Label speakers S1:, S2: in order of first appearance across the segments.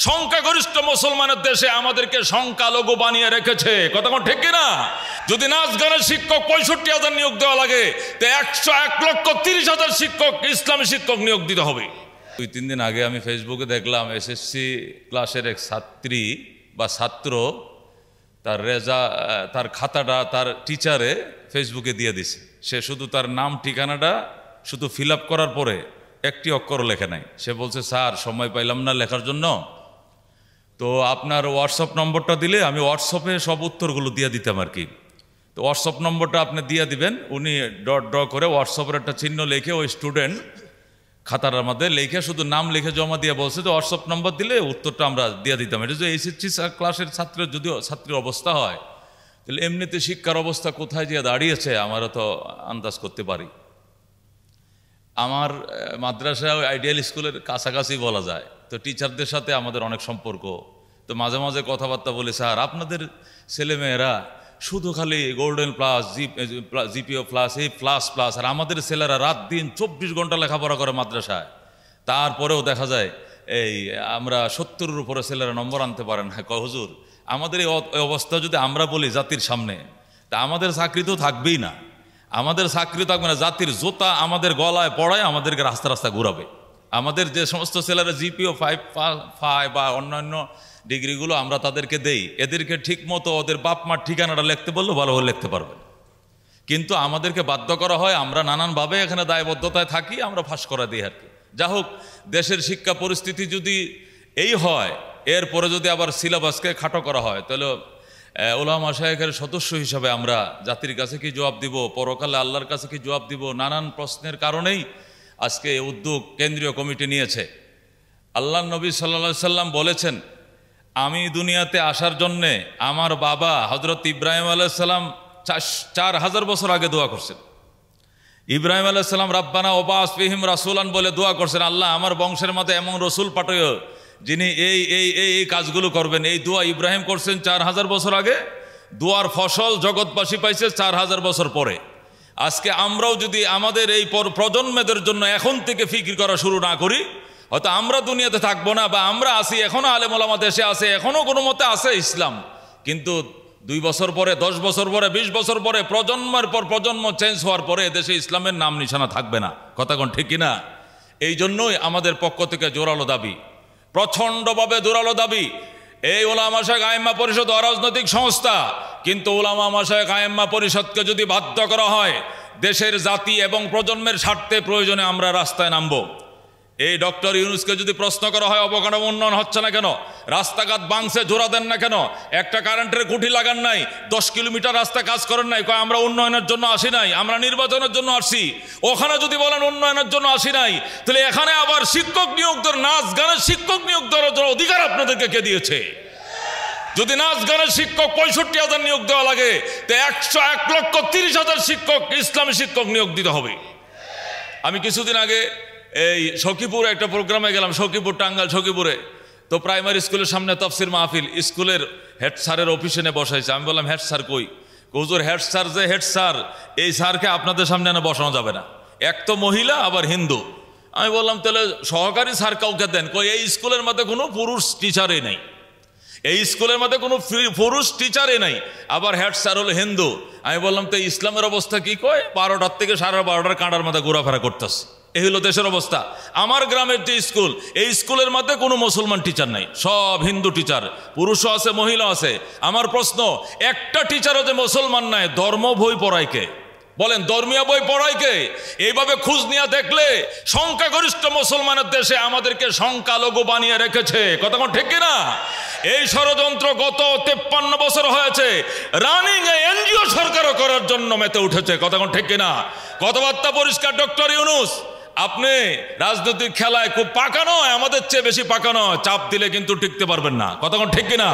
S1: সংখ্যাগরিষ্ঠ মুসলমানের দেশে আমাদেরকে সংখ্যালঘু বানিয়ে রেখেছে। কথা কোন ঠিক কিনা? যদি নাচ গানের শিক্ষক 65,000 নিয়োগ দেওয়া লাগে, তো 1,30,000 শিক্ষক, ইসলামী শিক্ষক নিয়োগ দিতে হবে। 2-3 দিন আগে আমি ফেসবুকে দেখলাম এসএসসি ক্লাসের এক ছাত্রী বা ছাত্র তার খাতাটা তার টিচারে ফেসবুকে দিয়ে দিছে। সে শুধু তার নাম ঠিকানাটা শুধু ফিল আপ করার পরে একটি অক্ষর লেখে নাই। সে বলছে, স্যার সময় পাইলাম না লেখার জন্য, তো আপনার হোয়াটসঅ্যাপ নম্বরটা দিলে আমি হোয়াটসঅ্যাপে সব উত্তরগুলো দিয়ে দিতাম আর কি। তো হোয়াটসঅ্যাপ নম্বরটা আপনি দিয়ে দিবেন। উনি ড্র করে হোয়াটসঅ্যাপের একটা চিহ্ন লিখে ওই স্টুডেন্ট খাতাটার মধ্যে লিখে শুধু নাম লিখে জমা দিয়ে বলছে যে হোয়াটসঅ্যাপ নম্বর দিলে উত্তরটা আমরা দিয়ে দিতাম। এটা যদি এসএসসি ক্লাসের ছাত্রের যদিও ছাত্রীর অবস্থা হয়, তাহলে এমনিতে শিক্ষার অবস্থা কোথায় গিয়ে দাঁড়িয়েছে আমারও তো আন্দাজ করতে পারি। আমার মাদ্রাসা আইডিয়াল স্কুলের কাছাকাছি বলা যায়, তো টিচারদের সাথে আমাদের অনেক সম্পর্ক। তো মাঝে মাঝে কথাবার্তা বলি, স্যার আপনাদের ছেলেমেয়েরা শুধু খালি গোল্ডেন প্লাস, জিপিও প্লাস, এই প্লাস প্লাস, আর আমাদের ছেলেরা রাত দিন 24 ঘন্টা লেখাপড়া করে মাদ্রাসায়, তারপরেও দেখা যায় এই আমরা 70-এর উপরে ছেলেরা নম্বর আনতে পারে না। হুজুর আমাদের এই অবস্থা যদি আমরা বলি জাতির সামনে, তা আমাদের চাকরি তো থাকবেই না, আমাদের চাকরি থাকবে না। জাতির জোতা আমাদের গলায় পড়ায় আমাদেরকে রাস্তা রাস্তা ঘুরাবে। আমাদের যে সমস্ত ছেলেরা জিপিও 5 বা অন্যান্য ডিগ্রিগুলো আমরা তাদেরকে দেই, এদেরকে ঠিক মতো ওদের বাপ মার ঠিকানাটা লিখতে বললো ভালোভাবে লিখতে পারবে, কিন্তু আমাদেরকে বাধ্য করা হয়, আমরা নানানভাবে এখানে দায়বদ্ধতায় থাকি, আমরা ফাঁস করা দিই আর কি। যা হোক, দেশের শিক্ষা পরিস্থিতি যদি এই হয়, এরপরে যদি আবার সিলেবাসকে খাটো করা হয়, তাহলে উলামা মাশায়েখের সদস্য হিসাবে আমরা জাতির কাছে কি জবাব দিব, পরকালে আল্লাহর কাছে কি জবাব দিব? নানান প্রশ্নের কারণেই আজকে এই উদ্যোগ কেন্দ্রীয় কমিটি নিয়েছে। আল্লাহ নবী সাল্লাল্লাহু আলাইহি সাল্লাম বলেছেন, আমি দুনিয়াতে আসার জন্যে আমার বাবা হযরত ইব্রাহিম আলাইহিস সালাম 4000 বছর আগে দোয়া করছেন। ইব্রাহিম আলাইহিস সালাম রাব্বানা ওবাস ফিহিম রাসূলান বলে দোয়া করছেন, আল্লাহ আমার বংশের মধ্যে এমন রসুল পাঠাইও যিনি এই এই এই কাজগুলো করবেন। এই দোয়া ইব্রাহিম করছেন 4000 বছর আগে, দোয়ার ফসল জগৎবাসী পাইছে 4000 বছর পরে। আজকে আমরাও যদি আমাদের এই প্রজন্মেদের জন্য এখন থেকে ফিকির করা শুরু না করি, হয়তো আমরা দুনিয়াতে থাকবো না, বা আমরা আছি এখনো আলেম ওলামা দেশে আছে, এখনো কোনো মতে আছে ইসলাম, কিন্তু 2 বছর পরে, 10 বছর পরে, 20 বছর পরে, প্রজন্মের পর প্রজন্ম চেঞ্জ হওয়ার পরে দেশে ইসলামের নাম নিশানা থাকবে না। কথা কোন ঠিক কিনা? এই জন্যই আমাদের পক্ষ থেকে জোরালো দাবি, প্রচণ্ডভাবে জোরালো দাবি, এই উলামা শায়েখ আইম্মা পরিষদ অরাজনৈতিক সংস্থা, কিন্তু উলামা শায়েখ আইম্মা পরিষদকে যদি বাধ্য করা হয় দেশের জাতি এবং প্রজন্মের স্বার্থে, প্রয়োজনে আমরা রাস্তায় নামবো। এই ডক্টর ইউনূসকে যদি প্রশ্ন করা হয় অবকাঠামো উন্নয়ন হচ্ছে না কেন, রাস্তাঘাট বাংছে জোড়া দেন না কেন, একটা কারেন্টের খুঁটি লাগান নাই, 10 কিলোমিটার রাস্তা কাজ করেন নাই, কয় আমরা উন্নয়নের জন্য আসি নাই, আমরা নির্বাচনের জন্য আসছি। ওখানে যদি বলেন উন্নয়নের জন্য আসি নাই, তাহলে এখানে আবার শিক্ষক নিয়োগ দেওয়ার, নাচ গানের শিক্ষক নিয়োগ দেওয়ার জন্য অধিকার আপনাদেরকে কে দিয়েছে? যদি নাচ গানের শিক্ষক 65,000 নিয়োগ দেওয়া লাগে, তো 1,30,000 শিক্ষক, ইসলামী শিক্ষক নিয়োগ দিতে হবে। আমি কিছুদিন আগে এই সখীপুরে একটা প্রোগ্রামে গেলাম, সখীপুর, টাঙ্গাইল সখীপুরে। তো প্রাইমারি স্কুলের সামনে তাফসির মাহফিল, স্কুলের হেড স্যারের অফিসে নিয়ে বসাইছে। আমি বললাম, হেড স্যার কই? হুজুর হেড স্যার যে হেড স্যার, এই স্যারকে আপনাদের সামনে এনে বসানো যাবে না, এক তো মহিলা আবার হিন্দু। আমি বললাম, তাহলে সহকারী স্যার কাউকে দেন। কই এই স্কুলের মধ্যে কোনো পুরুষ টিচারই নাই, এই স্কুলের মধ্যে কোনো পুরুষ টিচারই নাই, আবার হেড স্যার হলো হিন্দু। আমি বললাম, তো ইসলামের অবস্থা কি? কয় 12টার থেকে 12:30 কাঁটার মধ্যে ঘোরাফেরা করতেছে। এই হলো দেশের অবস্থা। আমার গ্রামের যে স্কুল, এই স্কুলের মধ্যে কোনো মুসলমান টিচার নাই, সব হিন্দু টিচার, পুরুষও আছে মহিলা আছে। আমার প্রশ্ন, একটা টিচারও যে মুসলমান নাই, ধর্ম বই পড়ায় কে? বলেন, ধর্মীয় বই পড়ায় কে? এইভাবে খোঁজ নিয়ে দেখলে সংখ্যাগরিষ্ঠ মুসলমানের দেশে আমাদেরকে সংখ্যালঘু বানিয়ে রেখেছে। কথা কোন ঠিক কিনা? এই ষড়যন্ত্র গত 53 বছর হয়েছে, রানিং এনজিও সরকারও করার জন্য মেতে উঠেছে। কথা কোন ঠিক কিনা? কথাবার্তা পরিষ্কার। ডক্টর ইউনূস, আপনি রাজনৈতিক খেলায় খুব পাকা নয়, আমাদের চেয়ে বেশি পাকা নয়, চাপ দিলে কিন্তু টিকতে পারবেন না। কথা কোন ঠিক কিনা?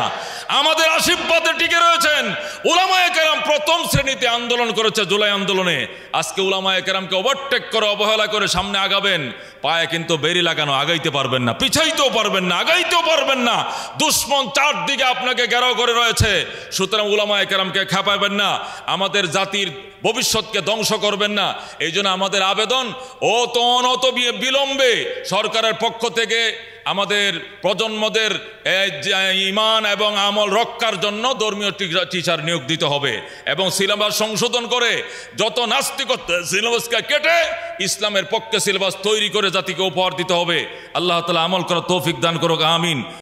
S1: আমাদের আশীর্বাদে টিকে রয়েছেন। উলামায়ে কেরাম প্রথম শ্রেণীতে আন্দোলন করেছে, জুলাই আন্দোলনে। আজকে উলামায়ে কেরামকে ওভারটেক করে, অবহেলা করে সামনে আগাবেন, পায়ে কিন্তু বেরি লাগানো, আগাইতে পারবেন না, পিছাইতেও পারবেন না, আগাইতেও পারবেন না। দুশ্মন চারদিকে আপনাকে ঘেরাও করে রয়েছে। সুতরাং উলামায়ে কেরামকে খেপাবেন না, আমাদের জাতির ভবিষ্যৎকে ধ্বংস করবেন না। এই জন্য আমাদের আবেদন, ও তো অনত বিলম্বে সরকারের পক্ষ থেকে আমাদের প্রজন্মদের ঈমান এবং আমল রক্ষার জন্য ধর্মীয় টিচার নিয়োগ দিতে হবে এবং সিলেবাস সংশোধন করে যত নাস্তিকতা সিলেবাসকে কেটে ইসলামের পক্ষে সিলেবাস তৈরি করে জাতিকে উপহার দিতে হবে। আল্লাহ তাআলা আমল করার তৌফিক দান করুক, আমিন।